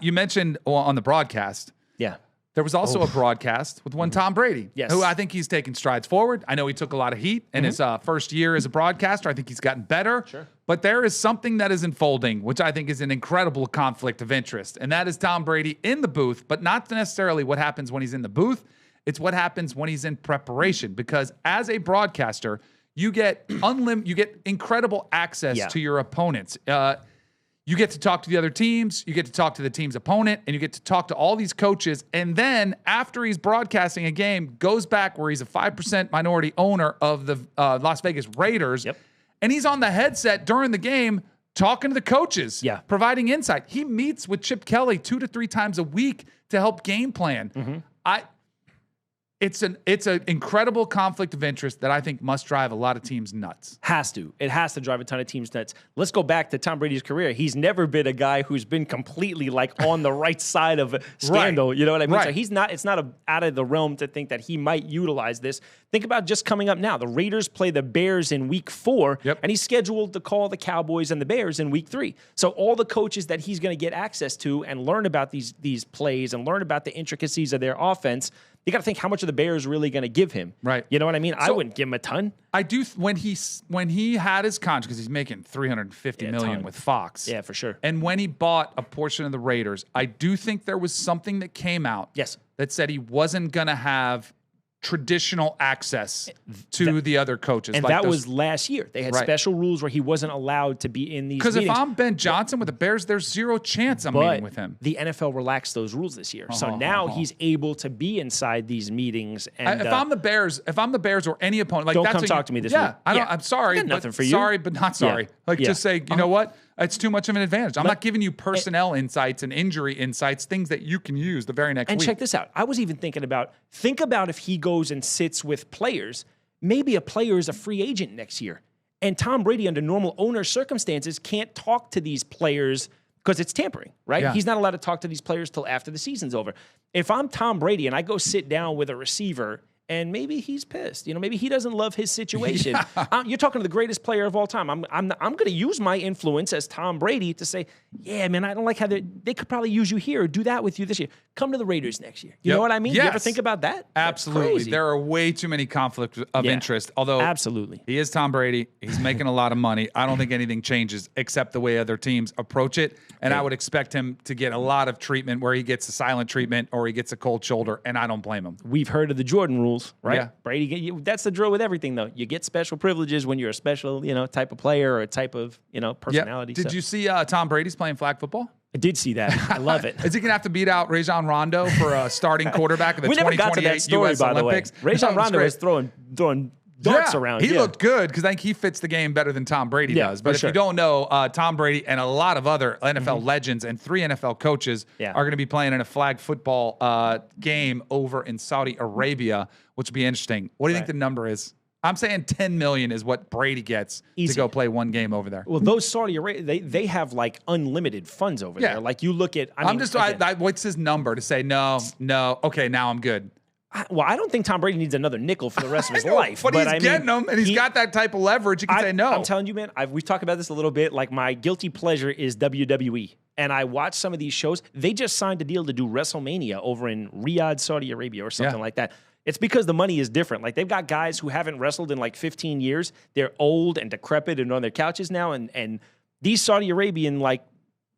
You mentioned on the broadcast. Yeah. There was also a broadcast with one Tom Brady, Yes. who I think he's taken strides forward. I know he took a lot of heat in his first year as a broadcaster. I think he's gotten better. Sure. But there is something that is unfolding, which I think is an incredible conflict of interest. And that is Tom Brady in the booth, but not necessarily what happens when he's in the booth. It's what happens when he's in preparation. Because as a broadcaster, you get you get incredible access to your opponents. You get to talk to the other teams, you get to talk to the team's opponent, and you get to talk to all these coaches. And then after he's broadcasting a game, goes back where he's a 5% minority owner of the Las Vegas Raiders. And he's on the headset during the game talking to the coaches, providing insight. He meets with Chip Kelly 2 to 3 times a week to help game plan. It's an incredible conflict of interest that I think must drive a lot of teams nuts. Has to. It has to drive a ton of teams nuts. Let's go back to Tom Brady's career. He's never been a guy who's been completely like on the right side of a scandal. You know what I mean? So he's not. It's not out of the realm to think that he might utilize this. Think about just coming up now. The Raiders play the Bears in week 4, and he's scheduled to call the Cowboys and the Bears in week 3. So all the coaches that he's going to get access to and learn about these plays and learn about the intricacies of their offense. You got to think how much of the Bears really going to give him. Right. You know what I mean? I wouldn't give him a ton. I do when he had his contract, because he's making $350 million with Fox. Yeah, for sure. And when he bought a portion of the Raiders, I do think there was something that came out that said he wasn't going to have traditional access to the other coaches. And that was last year. They had special rules where he wasn't allowed to be in these meetings. Because if I'm Ben Johnson with the Bears, there's zero chance I'm meeting with him. The NFL relaxed those rules this year. So now he's able to be inside these meetings. And if I'm the Bears or any opponent, like don't that's come talk to me this week. I'm sorry. Nothing for you. Sorry, but not sorry. Just say, you know what? It's too much of an advantage. I'm not giving you personnel insights and injury insights, things that you can use the very next week. And check this out. I was even thinking about, think about if he goes and sits with players. Maybe a player is a free agent next year. And Tom Brady, under normal owner circumstances, can't talk to these players because it's tampering, right? Yeah. He's not allowed to talk to these players till after the season's over. If I'm Tom Brady and I go sit down with a receiver and maybe he's pissed. You know, maybe he doesn't love his situation. You're talking to the greatest player of all time. I'm going to use my influence as Tom Brady to say, yeah, man, I don't like how they could probably use you here or do that with you this year. Come to the Raiders next year. You know what I mean? Yes. You ever think about that? Absolutely. There are way too many conflicts of interest. Although he is Tom Brady. He's making a lot of money. I don't think anything changes except the way other teams approach it. And I would expect him to get a lot of treatment where he gets a silent treatment or he gets a cold shoulder, and I don't blame him. We've heard of the Jordan rules. Right? Yeah. Brady, that's the drill with everything, though. You get special privileges when you're a special, type of player or a type of, personality. Did you see Tom Brady's playing flag football? I did see that. I love it. Is he going to have to beat out Rajon Rondo for a starting quarterback of the 2028 U.S. Olympics? Rajon Rondo was throwing darts around. He looked good because I think he fits the game better than Tom Brady does. But if you don't know, Tom Brady and a lot of other NFL legends and 3 NFL coaches are going to be playing in a flag football game over in Saudi Arabia, which will be interesting. What do you think the number is? I'm saying $10 million is what Brady gets to go play one game over there. Well, those Saudi Arabia, they have like unlimited funds over there. Like you look at, what's his number to say no? Okay, now I'm good. Well, I don't think Tom Brady needs another nickel for the rest of his life. But he's getting them, and he's got that type of leverage. He can say no. I'm telling you, man, we've talked about this a little bit. Like, my guilty pleasure is WWE. And I watch some of these shows. They just signed a deal to do WrestleMania over in Riyadh, Saudi Arabia or something like that. It's because the money is different. Like, they've got guys who haven't wrestled in like 15 years. They're old and decrepit and on their couches now. And these Saudi Arabian, like,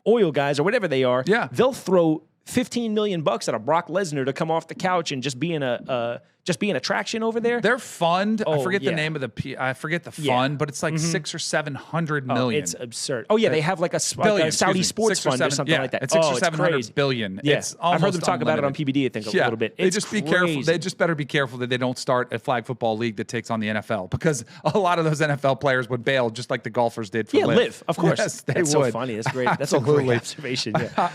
oil guys or whatever they are, they'll throw $15 million at a Brock Lesnar to come off the couch and just be an attraction over there. Their fund, I forget the name of the fund, but it's like 600 or 700 million. It's absurd. Oh yeah, they have like a Saudi sports fund or something like that. It's 600 or 700 billion. Yeah. It's I've heard them talk unlimited. about it on PBD. I think a little bit. They just be careful. They just better be careful that they don't start a flag football league that takes on the NFL, because a lot of those NFL players would bail just like the golfers did for LIV. Of course. Yes, they That's would. so funny. That's great. That's a great observation. Yeah.